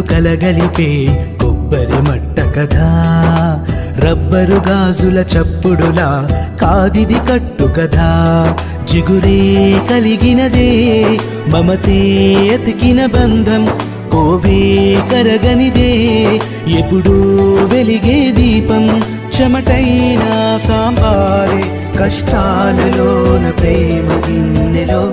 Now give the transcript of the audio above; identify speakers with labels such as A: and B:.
A: మనసులు కలగలిపే కొబ్బరి మట్ట కథ, రబ్బరు గాజుల చప్పుడులా కాదిది కట్టు కథ. జిగురే కలిగినదే మమతే ఎతికిన బంధం, కోవే కరగనిదే ఎప్పుడూ వెలిగే దీపం. చెమటైనా సాంబారే కష్టాలలోన ప్రేమ గిన్నెలో